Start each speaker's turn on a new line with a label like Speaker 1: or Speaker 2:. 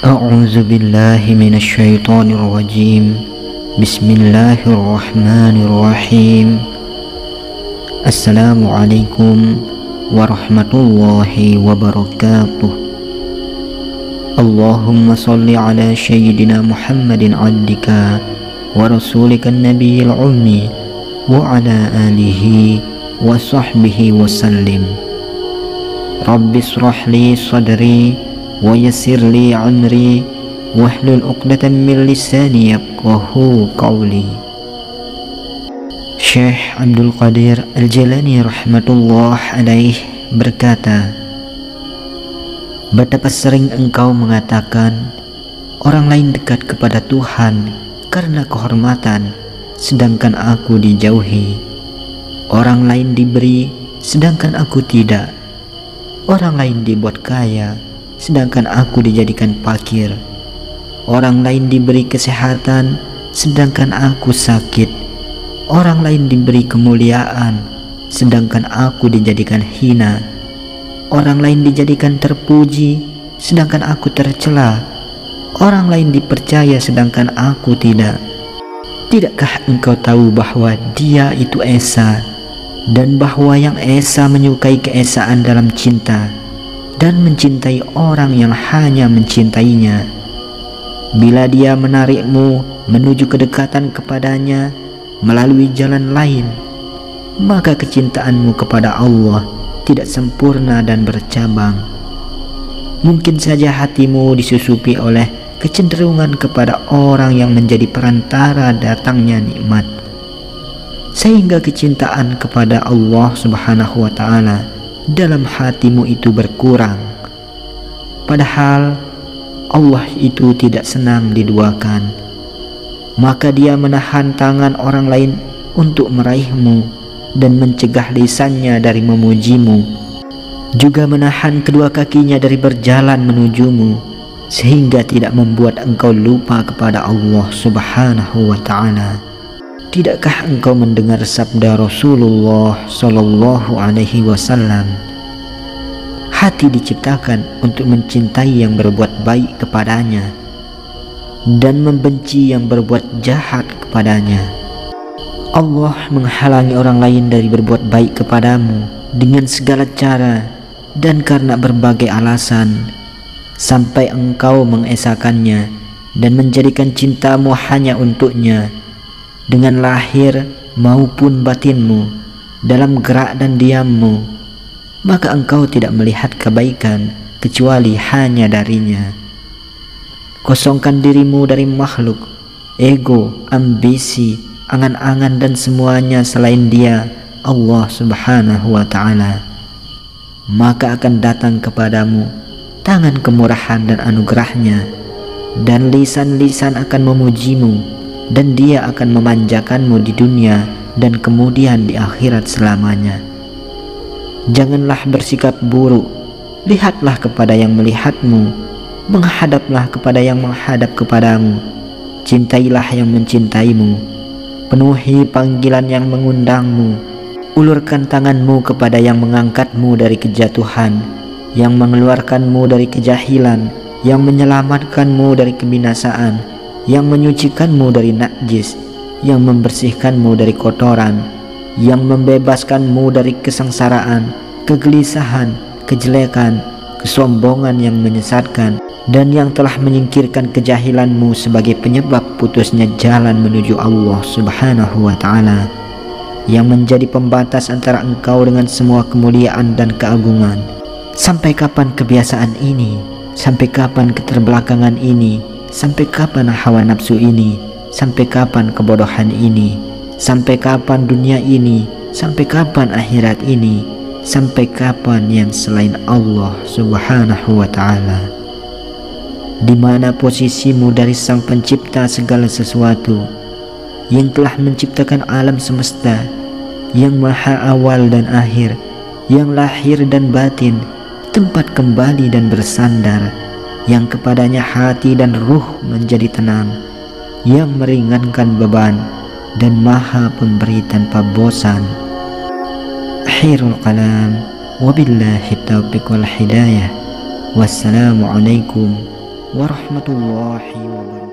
Speaker 1: أعوذ بالله من الشيطان الرجيم. بسم الله الرحمن الرحيم. السلام عليكم ورحمة الله وبركاته. اللهم صل على سيدنا محمد عبدك ورسولك النبي الأمي وعلى آله وصحبه وسلم. رب اشرح لي صدري ويسر لي عمري واحلل عقدة من lisani yafqahu qawli. Syekh Abdul Qadir Al-Jailani rahmatullah alaih berkata, betapa sering engkau mengatakan orang lain dekat kepada Tuhan karena kehormatan, sedangkan aku dijauhi. Orang lain diberi, sedangkan aku tidak. Orang lain dibuat kaya, sedangkan aku dijadikan fakir. Orang lain diberi kesehatan, sedangkan aku sakit. Orang lain diberi kemuliaan, sedangkan aku dijadikan hina. Orang lain dijadikan terpuji, sedangkan aku tercela. Orang lain dipercaya, sedangkan aku tidak. Tidakkah engkau tahu bahwa Dia itu Esa, dan bahwa yang Esa menyukai keesaan dalam cinta dan mencintai orang yang hanya mencintainya? Bila Dia menarikmu menuju kedekatan kepadanya melalui jalan lain, maka kecintaanmu kepada Allah tidak sempurna dan bercabang. Mungkin saja hatimu disusupi oleh kecenderungan kepada orang yang menjadi perantara datangnya nikmat, sehingga kecintaan kepada Allah Subhanahu wa Ta'ala dalam hatimu itu berkurang. Padahal Allah itu tidak senang diduakan. Maka Dia menahan tangan orang lain untuk meraihmu dan mencegah lisannya dari memujimu, juga menahan kedua kakinya dari berjalan menujumu, sehingga tidak membuat engkau lupa kepada Allah Subhanahu wa Ta'ala. Tidakkah engkau mendengar sabda Rasulullah Sallallahu Alaihi Wasallam, hati diciptakan untuk mencintai yang berbuat baik kepadanya dan membenci yang berbuat jahat kepadanya. Allah menghalangi orang lain dari berbuat baik kepadamu dengan segala cara dan karena berbagai alasan, sampai engkau mengesakannya dan menjadikan cintamu hanya untuknya dengan lahir maupun batinmu, dalam gerak dan diammu. Maka engkau tidak melihat kebaikan kecuali hanya darinya. Kosongkan dirimu dari makhluk, ego, ambisi, angan-angan dan semuanya selain Dia, Allah Subhanahu wa Ta'ala. Maka akan datang kepadamu tangan kemurahan dan anugerahnya, dan lisan-lisan akan memujimu, dan Dia akan memanjakanmu di dunia dan kemudian di akhirat selamanya. Janganlah bersikap buruk, lihatlah kepada yang melihatmu, menghadaplah kepada yang menghadap kepadamu, cintailah yang mencintaimu, penuhi panggilan yang mengundangmu, ulurkan tanganmu kepada yang mengangkatmu dari kejatuhan, yang mengeluarkanmu dari kejahilan, yang menyelamatkanmu dari kebinasaan, yang menyucikanmu dari najis, yang membersihkanmu dari kotoran, yang membebaskanmu dari kesengsaraan, kegelisahan, kejelekan, kesombongan yang menyesatkan, dan yang telah menyingkirkan kejahilanmu sebagai penyebab putusnya jalan menuju Allah Subhanahu wa Ta'ala, yang menjadi pembatas antara engkau dengan semua kemuliaan dan keagungan. Sampai kapan kebiasaan ini? Sampai kapan keterbelakangan ini? Sampai kapan hawa nafsu ini? Sampai kapan kebodohan ini? Sampai kapan dunia ini? Sampai kapan akhirat ini? Sampai kapan yang selain Allah Subhanahu wa Ta'ala? Di mana posisimu dari Sang Pencipta segala sesuatu, yang telah menciptakan alam semesta, yang maha awal dan akhir, yang lahir dan batin, tempat kembali dan bersandar, yang kepadanya hati dan ruh menjadi tenang, yang meringankan beban dan maha pemberi tanpa bosan. Akhirul kalam, wabillahi taufiq wal hidayah. Wassalamualaikum warahmatullahi wabarakatuh.